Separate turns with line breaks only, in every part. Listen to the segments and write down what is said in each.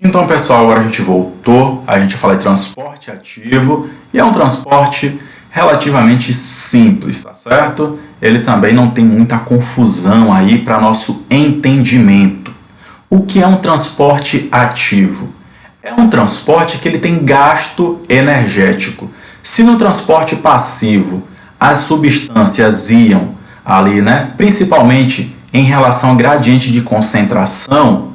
Então, pessoal, agora a gente voltou, a gente fala de transporte ativo e é um transporte relativamente simples, tá certo? Ele também não tem muita confusão aí para nosso entendimento. O que é um transporte ativo? É um transporte que ele tem gasto energético. Se no transporte passivo as substâncias iam ali, principalmente em relação ao gradiente de concentração,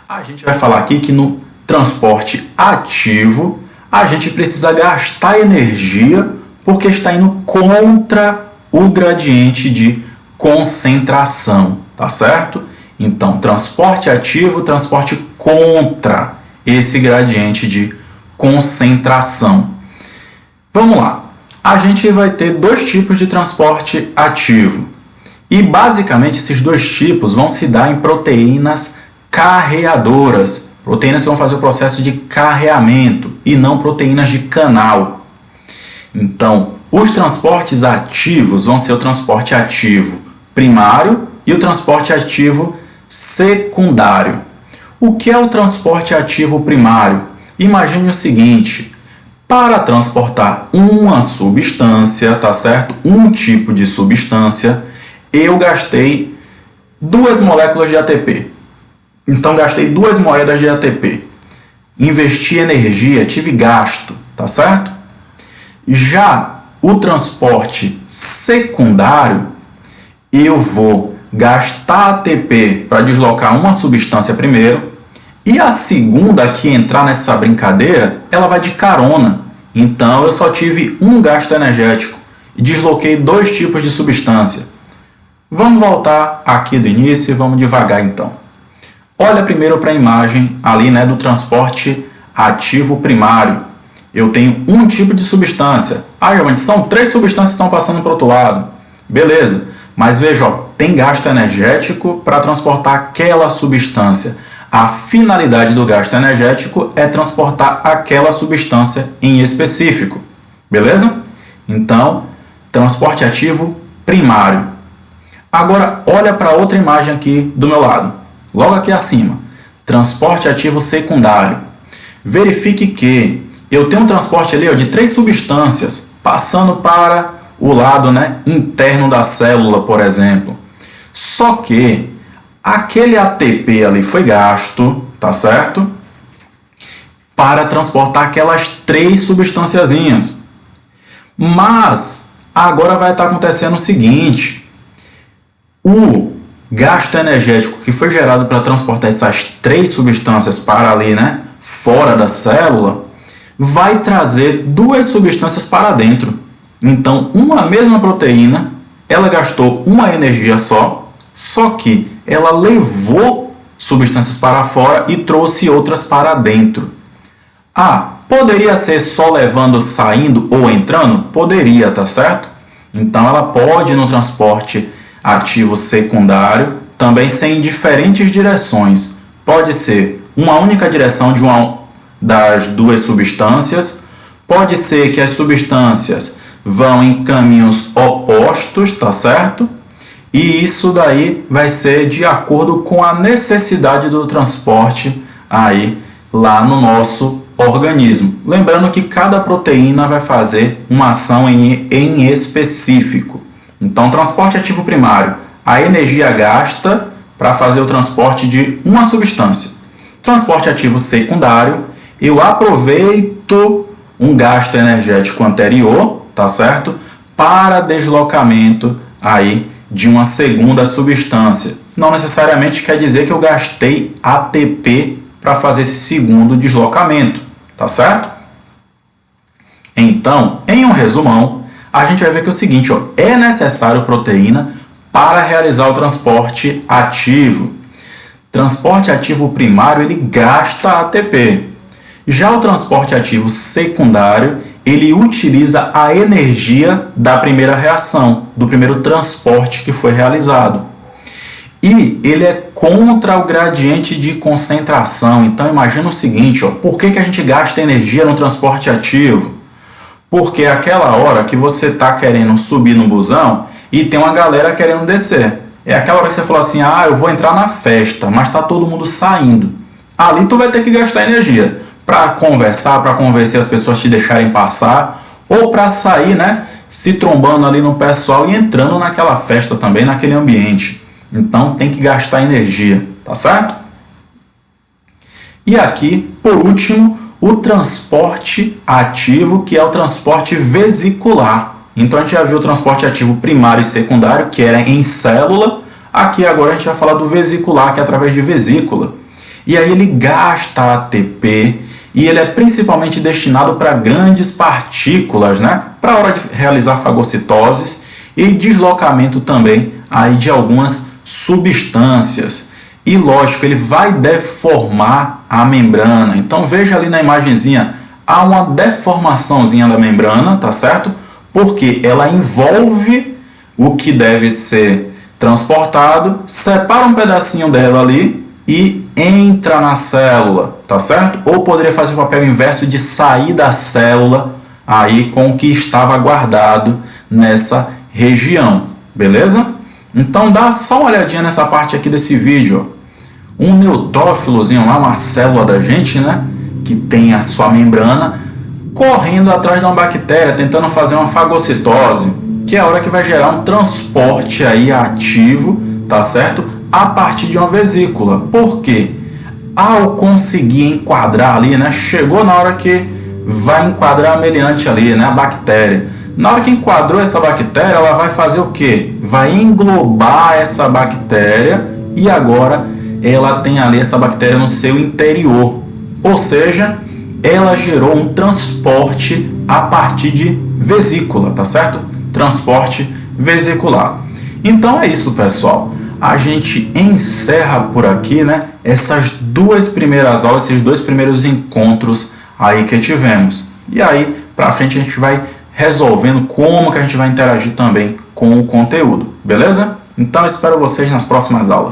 a gente vai falar aqui que no transporte ativo a gente precisa gastar energia porque está indo contra o gradiente de concentração, tá certo? Então, transporte ativo, transporte contra esse gradiente de concentração. Vamos lá. A gente vai ter dois tipos de transporte ativo. E basicamente esses dois tipos vão se dar em proteínas carreadoras, proteínas que vão fazer o processo de carreamento e não proteínas de canal. Então, os transportes ativos vão ser o transporte ativo primário e o transporte ativo secundário. O que é o transporte ativo primário? Imagine o seguinte: para transportar uma substância, tá certo? Um tipo de substância, eu gastei 2 moléculas de ATP. Então, gastei 2 moedas de ATP. Investi energia, tive gasto, tá certo? Já o transporte secundário, eu vou gastar ATP para deslocar uma substância primeiro, e a segunda que entrar nessa brincadeira, ela vai de carona. Então, eu só tive um gasto energético e desloquei 2 tipos de substância. Vamos voltar aqui do início e vamos devagar então. Olha primeiro para a imagem ali, do transporte ativo primário. Eu tenho um tipo de substância. Ah, Giovanni, são 3 substâncias que estão passando para o outro lado. Beleza, mas veja, tem gasto energético para transportar aquela substância. A finalidade do gasto energético é transportar aquela substância em específico. Beleza? Então, transporte ativo primário. Agora, olha para outra imagem aqui do meu lado. Logo aqui acima, transporte ativo secundário. Verifique que eu tenho um transporte ali de 3 substâncias passando para o lado interno da célula, por exemplo. Só que aquele ATP ali foi gasto, tá certo? Para transportar aquelas 3 substânciazinhas. Mas agora vai estar acontecendo o seguinte: o gasto energético que foi gerado para transportar essas 3 substâncias para ali, fora da célula, vai trazer 2 substâncias para dentro. Então, uma mesma proteína, ela gastou uma energia só que ela levou substâncias para fora e trouxe outras para dentro. Ah, poderia ser só levando, saindo ou entrando? Poderia, tá certo? Então, ela pode, no transporte ativo secundário, também ser em diferentes direções. Pode ser uma única direção de uma das 2 substâncias, pode ser que as substâncias vão em caminhos opostos, tá certo? E isso daí vai ser de acordo com a necessidade do transporte aí lá no nosso organismo. Lembrando que cada proteína vai fazer uma ação em específico. Então, transporte ativo primário, a energia gasta para fazer o transporte de uma substância. Transporte ativo secundário, eu aproveito um gasto energético anterior, tá certo? Para deslocamento aí de uma segunda substância. Não necessariamente quer dizer que eu gastei ATP para fazer esse segundo deslocamento, tá certo? Então, em um resumão, a gente vai ver que é o seguinte, é necessário proteína para realizar o transporte ativo. Transporte ativo primário, ele gasta ATP. Já o transporte ativo secundário, ele utiliza a energia da primeira reação, do primeiro transporte que foi realizado. E ele é contra o gradiente de concentração. Então, imagina o seguinte, por que a gente gasta energia no transporte ativo? Porque é aquela hora que você está querendo subir no busão e tem uma galera querendo descer. É aquela hora que você fala assim, eu vou entrar na festa, mas está todo mundo saindo. ali tu vai ter que gastar energia para conversar, para convencer as pessoas a te deixarem passar, ou para sair, né, se trombando ali no pessoal e entrando naquela festa também, naquele ambiente. Então tem que gastar energia, tá certo? E aqui, por último, o transporte ativo, que é o transporte vesicular. Então a gente já viu o transporte ativo primário e secundário, que era em célula. Aqui agora a gente vai falar do vesicular, que é através de vesícula. E aí ele gasta ATP e ele é principalmente destinado para grandes partículas, né? Para a hora de realizar fagocitoses e deslocamento também aí de algumas substâncias. E lógico, ele vai deformar a membrana. Então veja ali na imagenzinha, há uma deformaçãozinha da membrana, tá certo? Porque ela envolve o que deve ser transportado, separa um pedacinho dela ali e entra na célula, tá certo? Ou poderia fazer o papel inverso de sair da célula aí com o que estava guardado nessa região, beleza? Então dá só uma olhadinha nessa parte aqui desse vídeo, ó. Um neutrófilozinho lá, uma célula da gente, né, que tem a sua membrana, correndo atrás de uma bactéria, tentando fazer uma fagocitose, que é a hora que vai gerar um transporte aí ativo, tá certo? A partir de uma vesícula. Por quê? Ao conseguir enquadrar ali, né, chegou na hora que vai enquadrar a meliante ali, né, a bactéria. Na hora que enquadrou essa bactéria, ela vai fazer o quê? Vai englobar essa bactéria e agora ela tem ali essa bactéria no seu interior. Ou seja, ela gerou um transporte a partir de vesícula, tá certo? Transporte vesicular. Então é isso, pessoal. A gente encerra por aqui, né, essas duas primeiras aulas, esses dois primeiros encontros aí que tivemos. E aí, para frente, a gente vai resolvendo como que a gente vai interagir também com o conteúdo, beleza? Então, espero vocês nas próximas aulas.